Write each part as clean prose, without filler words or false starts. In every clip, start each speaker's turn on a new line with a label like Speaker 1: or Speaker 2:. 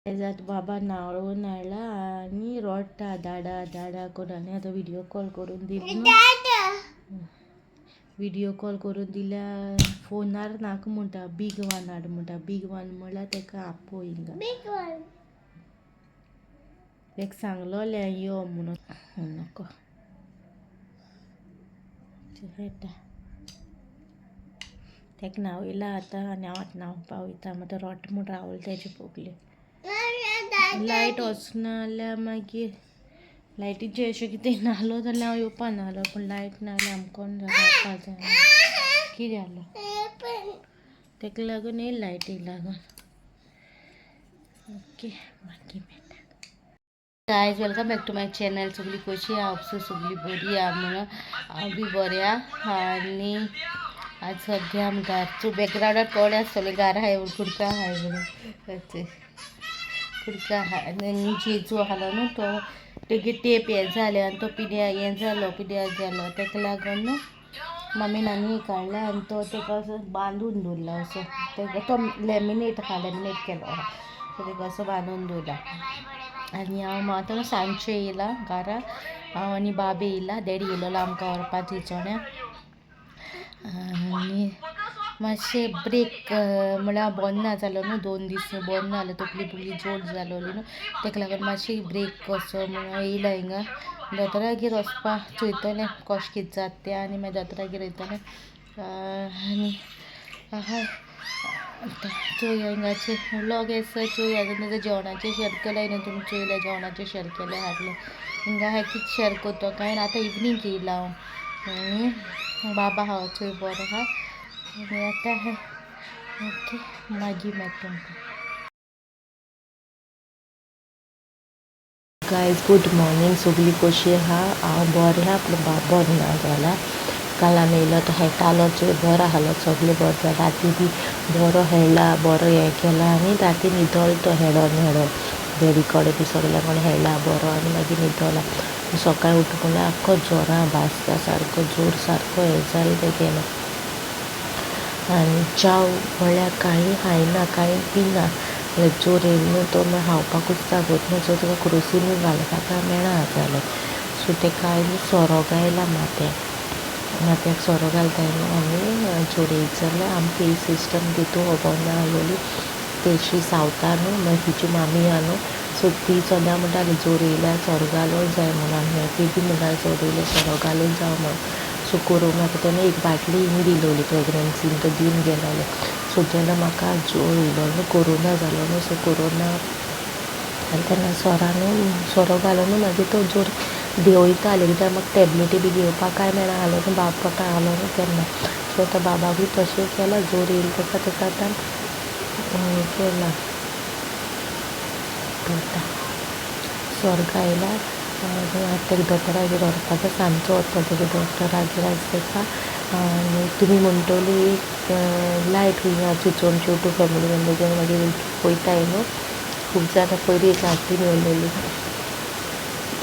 Speaker 1: त्याच्यात बाबा नावळून आला आणि रडता दाडा दाडा करून आणि आता व्हिडिओ कॉल करून दिला व्हिडिओ कॉल करून दिल्या फोनार नाक म्हणटा बिग वन हाड म्हणटा बिग वन म्हणल्यार तेका आपो हिंगा एक सांगलोले यो म्हणून नको तेका नाव येयला आतां आनी हांव आतां न्हांवपा वयता मागीर रोट म्हूण रावले तेजे पोगले लायट वचना जाल्यार मागीर लायटीचें अशें कितें नाहलो जाल्यार हांव येवपा नाहलो पूण लायट ना जाल्यार आमकोन रावपा जाय कितें जालो तेका लागून येयला लायटीक लागून ओके मागीर मेळटा guys welcome back to my channel सगळीं कशी हांव सगळीं बरी आहा म्हणून हांव बी बरें आहा आनी आज सद्या आमी घरचो बॅकग्रावंडार कोडे आसतले घर आहाय कुडका आहाय म्हणून कुडका आहा आनी जेजू आहालो न्हू तो तेगे टेप हें जालें आनी तो पिड्यार हें जालो पिड्यार जालो तेका लागून न्हू मम्मीन आनी काडला आनी तो तेका असो बांदून दवरला असो तेका तो लॅमिनेट केलो आहा सो तेका असो बांदून दवरला आनी हांव आतां सांजचें येयलां घरा हांव आनी बाबी येयला डॅडी येयलोलो आमकां व्हरपाक थंयसोण्या आनी मातशें ब्रेक म्हळ्यार बंद ना जालो न्हू 2 दीस बंद ना जालो तकली बिकली जोड जालोली न्हू तेका लागून मातशी ब्रेक कसो म्हणून येयला हिंगा दोतोरागेर वचपा चोयतलें कशें कितें जाता तें आनी मागीर दोतोरागेर वयतलें आनी हय चोया हिंगाचे व्लॉग येस चोया तेजे जेवणाचें शेअर केलें न्हू तुमी चोयलें जेवणाचें शेअर केलें हाडलें हिंगा हांवें कितें शेअर करता काय आतां इवनींग येयला हांव आनी बाबा आहा चोय बरो आहा आनी आतां ओके मागीर मेळटा गायज गुड मॉर्निंग सगळीं कशी आहा हांव बरें आहा पूण बाब बरो ना जाला काल आमी येयलो तो हेटालो चोय बरो आहालो सगळें बरो जाला राती बी बरो हेळ्ळा बरो हें केला आनी राती न्हिदोलो तो हेडोन डॅडी कडेन बी सगल्या कडेन हेळ्ळा बरो आनी मागीर न्हिदोला सकाळीं उठून म्हणल्यार आख्खो जोरां भाजता सारको जोर सारको हें जालो तेगेलो आनी चाव म्हणल्यार कांय खायना कांय पिना जोर येयलो न्हू तो मागीर खावपाकूच जागोत न्हू सो तेका क्रोसिनूय घालपाक मेळना जालें सो तेका आयली सोरो गायला माथ्याक सोरो घालता आनी जोर येयत जाल्यार आमी पी सिस्टम तितू खबर ना आसलोली तेशी सावता न्हू मागीर तिची मामी आहा न्हू सो ती सदां म्हणटाली जोर येयल्यार सोरो घालूंक जाय म्हणून ती बी म्हणटाली जोर येयल्यार सोरो घालूंक जाय म्हणून सो करून म्हाका तेणें एक बाटली हिंग दिलोली प्रेग्नन्सीन तो दिवन गेलोले सो तेन्ना म्हाका जोर येयलो न्हू कोरोना जालो न्हू सो कोरोना आनी तेन्ना सोरो घालून मागीर तो जोर देंवयताले कित्याक म्हाका टॅबलेटी बी घेवपाक कांय मेळना जालो न्हू बाबा आसलो न्हू तेन्ना सो आतां बाबाकूय तशें केलां जोर येयलो तेका आतां केलां सोरो घायला आनी आतां तेका दोतोरागेर व्हरपाचो सांजचो वता तेगे दोतोरागेर आज तेका आनी तुमी म्हणटली लायट हिंगा चिंचोन शेवटू फॅमिली मेंबर्स मागीर पळयताय न्हू खूब जाणां पयलीं रातीन येयलेली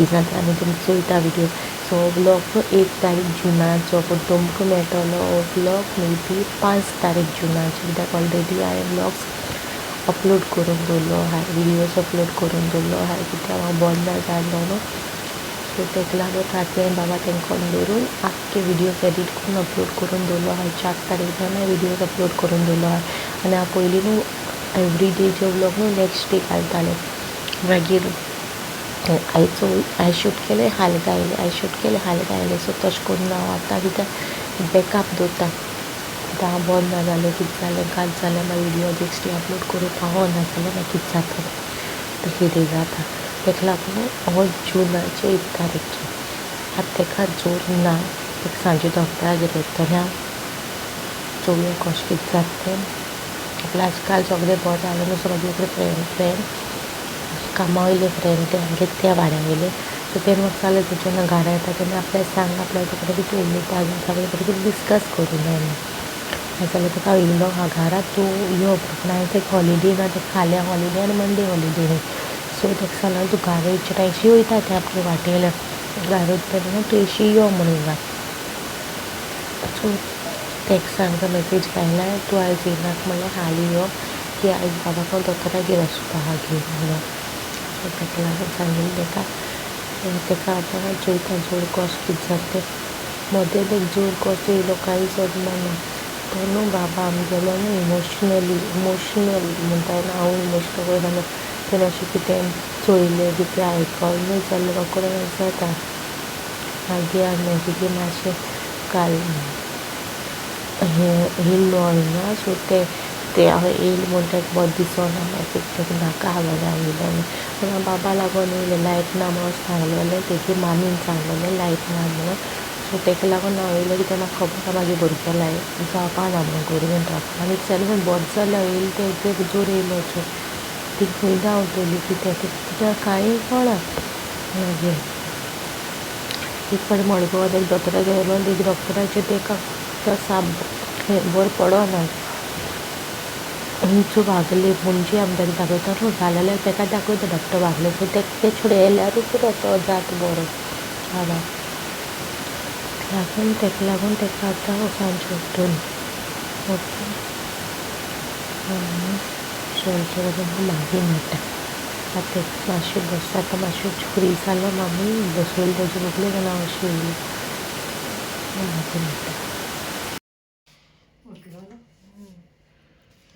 Speaker 1: इनात आनी तुमी चोयता विडियो सो व्लॉग 1 तारीख जुनाचो पूण तुमकां मेळटलो हो व्लॉग मे बी 5 तारीख जुनाचो कित्याक ऑलरेडी हांवें व्लॉग्स अपलोड करून दवरलो आहा विडियोज अपलोड करून दवरलो आहा कित्याक हांव बंद ना जाल्लो न्हू सो तेका लागून राती हांवें बाबा तेंकोन दवरून आख्खे विडियोज एडीट करून अपलोड करून दवरलो आहा 4 तारीख जावन विडियोज अपलोड करून दवरलो आहा आनी हांव पयलीं न्हू एवरी डे जो व्लॉग न्हू नॅक्स्ट डे घालतालें मागीर हांवें शूट केलें हाल घायलें सो तशें करून हांव आतां कित्याक बॅकअप दवरता कित्याक हांव बंद ना जालें कितें जालें कांय जाल्यार मागीर विडियो नॅक्स्ट डे अपलोड करूंक पावना जाल्यार मागीर कितें जाता तशें जाता तेका लागून हो जुनाचे 1 तारीखचो आतां तेका जोर ना तेका सांजे डॉक्टरागेर व्हरतलें हांव चोवया कशें कितें जाता तें आपल्या आजकाल सगळें बरें जालें न्हू सगळे फ्रेंड कामा वयले फ्रेंड ते आमगे त्या वाड्या वयले सो तेन्ना म्हाका जालें जेन्ना घरा येता तेन्ना आपल्याक सांग आपल्याक तुका कितें उलयता सगळें कितें डिस्कस करूं जाय नाजाल्यार तुका येयलो आहा घरा तूं यो पूण हांवें तेका हॉलिडे ना तेका फाल्यां हॉलिडे आनी मंडे हॉलिडे न्ही सो तेका सांगलें तूं घरा येवचें ना अशी वयता तें आपले वाटेर घरा वयता तेन्ना तूं अशी यो म्हणून हिंगा सो तेका सांगता मेसेज घायला तूं आयज येयनाका म्हणल्यार हालीं यो की आयज बाबाको दोतोरागेर वचपा आहा घेवन म्हणून. सो ताका लागून सांगिल्लें ताका आतां चोयता जोर कशें कितें जाता तें. मदें एक जोर कसो येयलो कांय सोदना ना. तो न्हू बाबा आमगेलो न्हू इमोशनल म्हणटा न्हू हांव इमोशनल करता तेणें अशें कितें चोयलें कितें आयकलें जाल्यार म्हाका जाता. मागीर आमी मातशें काल येयल्लो ना सो ते हांव येयलें म्हूण ताका बरें दिसोना मागीर ताका नाका हांवें आयलो आनी बाबा लागून येयलें लायट ना म्हणून सांगलेलें तेजी मामीन सांगलेलें लायट ना म्हणून. सो ताका लागून हांव येयलें कित्याक म्हाका खबर आसा मागीर भुरग्यां लायट जावपा ना म्हणून गव्हर्मेंट रावपा आनी जाल्यार बरें जालें हांव येयलें तें जोर येयलो ती खंय धांवतली कित्याक कांय कळना. मागीर एक फावटी मडगांवां एक दोतोरागेर गेलो आनी डॉक्टराचें ताका साप बरो पडोना. इंचू वागले पणजी आमी ताका दाखयता न्हू जाल्यार ताका दाखयता डॉक्टर वागले सो ते थोडे येयल्यारूच तो जाता बरो हाडा ताका लागून ताका आतां सांजचे उठून ओके सांजचे वचून मागीर मेळटा. आतां मातशें बस आतां मातशें फ्री जालो मामी बसयली तेजे बगले जाल्यार हांव अशें येयलें मागीर मेळटा.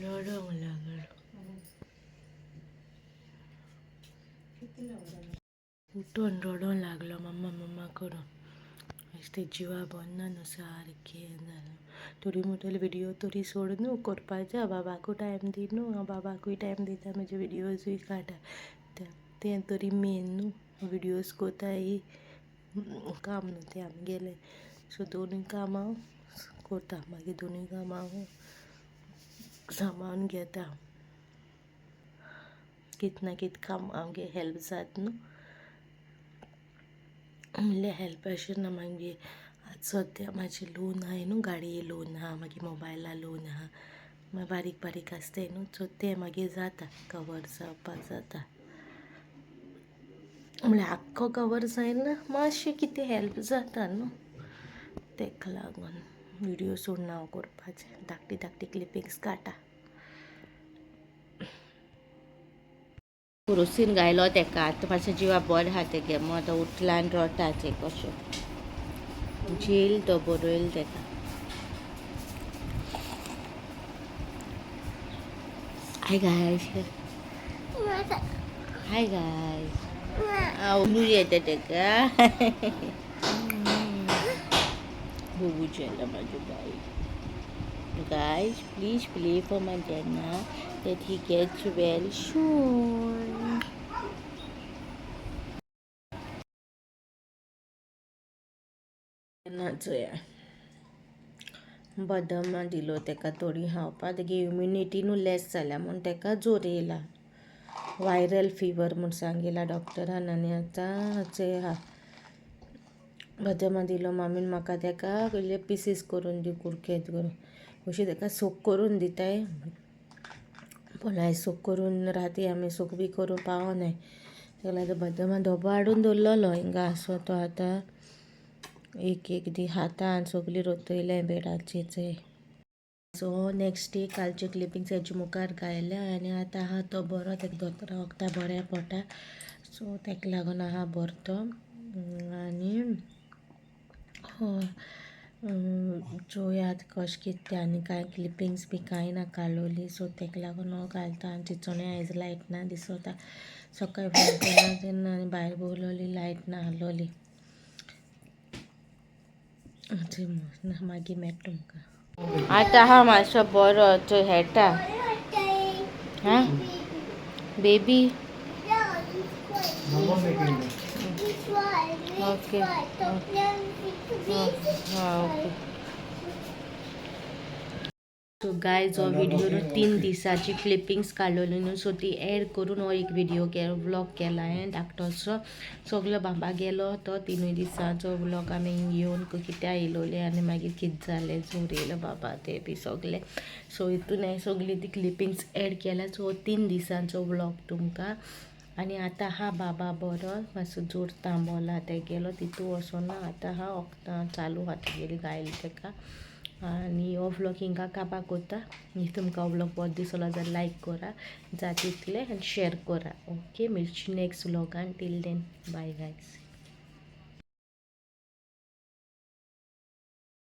Speaker 1: रडोंक लागलो उठून रडोंक लागलो मम्मा करून. ते जिवा बरना न्हू सारकें जालें. थोडी म्हणटली विडियो तरी सोड न्हू करपाचें बाबाकूय टायम दी न्हू. हांव बाबाकूय टायम दिता म्हजे विडियोजूय काडटा तें तरी मेन न्हू. विडियोज कोत्ता ही काम न्हू तें आमगेलें सो दोनूय काम हांव कोता मागीर दोनूय काम हांव सांबाळून घेता. कितें ना कितें काम आमगे हेल्प जाता न्हू म्हणल्यार हेल्प अशें ना. मागीर आतां सद्या म्हाजें लोन आहाय न्हू गाडये लोन आहा मागीर मोबायला लोन आहा मागीर बारीक आसताय न्हू सो तें मागीर जाता कवर जावपाक जाता. म्हणल्यार आख्खो कवर जायना मातशें कितें हेल्प जाता न्हू ताका लागून विडियो सोडून हांव करपाचें धाकटी क्लिपिंग्स काडटा. कुरुसीन गायलो ताका आतां मातशें जिवा बरें आहा तेगे मग आतां उठला आनी रडटा तें कशें जेल तो बरयलो ताका. हाय गायस आवडू येता ताका बघू जेला माझ्या बाई. Guys, please play for my Jenna that he gets well soon. बदाम दिलो ताका थोडी खावपा तेगे इम्युनिटी न्हू लेस जाल्या म्हूण ताका जोर येयला. वायरल फिवर म्हूण सांगिला डॉक्टरान आनी आतां आहा. बदामा दिलो मामीन म्हाका ताका पयले पिसीस करून दी कुडकेंत करून अशी ताका सोक करून दिताय पूण आयज सोक करून राती आमी सोक बी करून पावनाय ताका लागून बदामा धोबो हाडून दवरलेलो हिंगा सो तो आतां एक दी खाता आनी सगलीं रोतयलें बेडाचेर चोय. सो नेक्स्ट डे कालचे क्लिपिंग्स हेजे मुखार घायल्या आनी आतां आहा तो बरो ताका दोतोरा वखदां बऱ्या पडटा सो ताका लागून आहा बरो तो आनी चोयात कशें कितें तें आनी कांय क्लिपिंग्स बी कांय ना काडलोली सो ताका लागून हांव घालता. आनी चिंचोणें आयज लायट ना दिसोता सकाळीं फोन केला तेन्ना आनी भायर भोंवलोली लायट ना आहलोली मागीर मेळटा तुमकां. आतां आहा मातसो बरो तो हेटा हां बेबी ओके हां ओके. सो गायज हो व्हिडिओ 3 दिसाची क्लिपिंग्स काडलेली न्हू सो ती एड करून हो एक व्हिडिओ व्लॉग केला हांवें धाकटोसो सगलो बाबा गेलो तो 3 दिसांचो व्लॉग आमी येवन कित्या येयलोले आनी मागीर कितें जालें जोर येयलो बाबा ते बी सगलें सो हितून हांवें सगली ती क्लिपिंग्स एड केल्या सो 3 दिसांचो व्लॉग तुमकां. आनी आतां हा बाबा बरो मातसो जोर थांबोला ते गेलो तितू वचोना आतां हा वखदां चालू आहा तेगेली गायली ताका आनी हो व्लॉग हिंगा काबार कोता. इफ तुमकां हो व्लॉग बरो दिसलो जाल्यार लायक करा जाता तितले आनी शेअर करा. ओके, मेळची नेक्स्ट व्लॉगान. Till then bye guys.